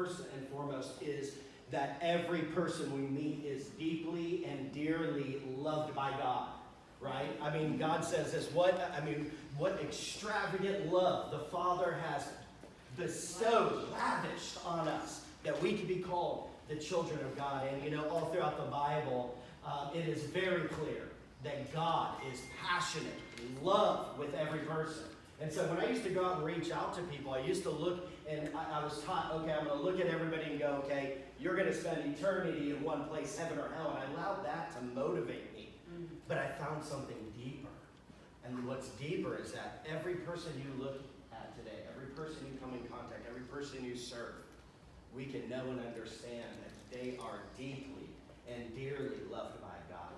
first and foremost is that every person we meet is deeply and dearly loved by God, right? I mean, God says this, what extravagant love the Father has bestowed, lavished on us, that we can be called the children of God. And all throughout the Bible, it is very clear that God is passionate, love with every person. And so when I used to go out and reach out to people, I used to look, and I was taught, okay, I'm going to look at everybody and go, okay, you're going to spend eternity in one place, heaven or hell. And I allowed that to motivate me. But I found something deeper. And what's deeper is that every person you look at today, every person you come in contact, every person you serve, we can know and understand that they are deeply and dearly loved by God.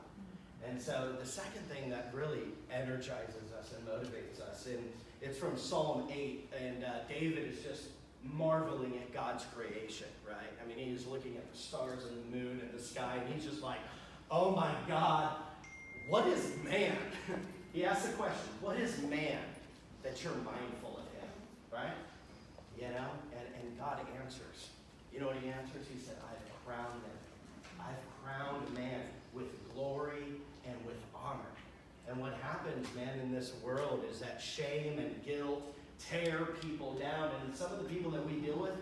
And so the second thing that really energizes us and motivates us, and it's from Psalm 8, and David is just marveling at God's creation, right? I mean, he's looking at the stars and the moon and the sky, and he's just like, oh my God, what is man? He asks the question, what is man that you're mindful of him, right? And God answers. You know what he answers? He said, I've crowned him. I've crowned man with glory and with honor. And what happens, man, in this world is that shame and guilt tear people down. And some of the people that we deal with,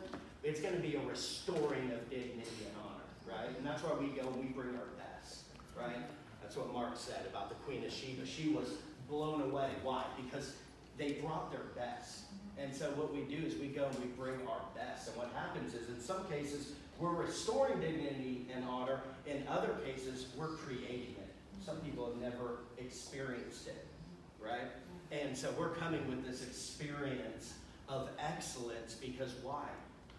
it's going to be a restoring of dignity and honor, right? And that's why we go and we bring our best, right? That's what Mark said about the Queen of Sheba. She was blown away. Why? Because they brought their best. And so what we do is we go and we bring our best. And what happens is in some cases, we're restoring dignity and honor. In other cases, we're creating it. Some people have never experienced it, right? And so we're coming with this experience of excellence because why?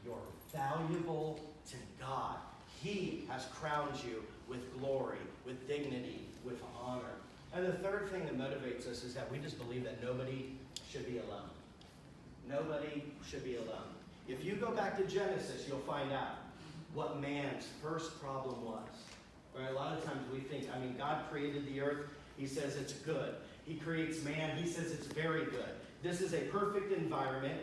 You're valuable to God. He has crowned you with glory, with dignity, with honor. And the third thing that motivates us is that we just believe that nobody should be alone. Nobody should be alone. If you go back to Genesis, you'll find out what man's first problem was. Right? A lot of times we think, God created the earth. He says it's good. He creates man. He says it's very good. This is a perfect environment,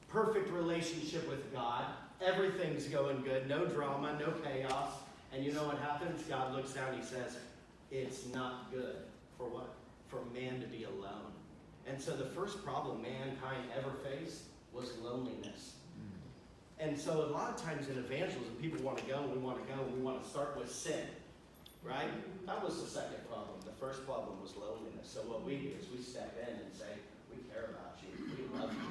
perfect relationship with God. Everything's going good. No drama, no chaos. And you know what happens? God looks down. He says, it's not good. For what? For man to be alone. And so the first problem mankind ever faced was loneliness. And so a lot of times in evangelism, people want to go, and we want to start with sin, right? That was the second problem. The first problem was loneliness. So what we do is we step in and say, we care about you. We love you.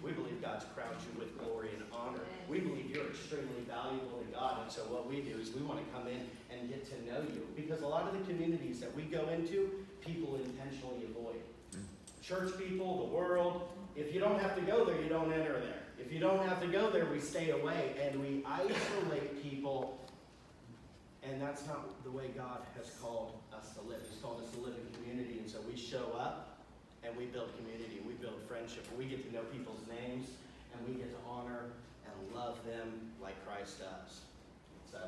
We believe God's crowned you with glory and honor. We believe you're extremely valuable to God. And so what we do is we want to come in and get to know you. Because a lot of the communities that we go into, people intentionally avoid. Church people, the world, if you don't have to go there, you don't enter there. If you don't have to go there, we stay away and we isolate people. And that's not the way God has called us to live. He's called us to live in community. And so we show up and we build community, we build friendship, and we get to know people's names, and we get to honor and love them like Christ does. So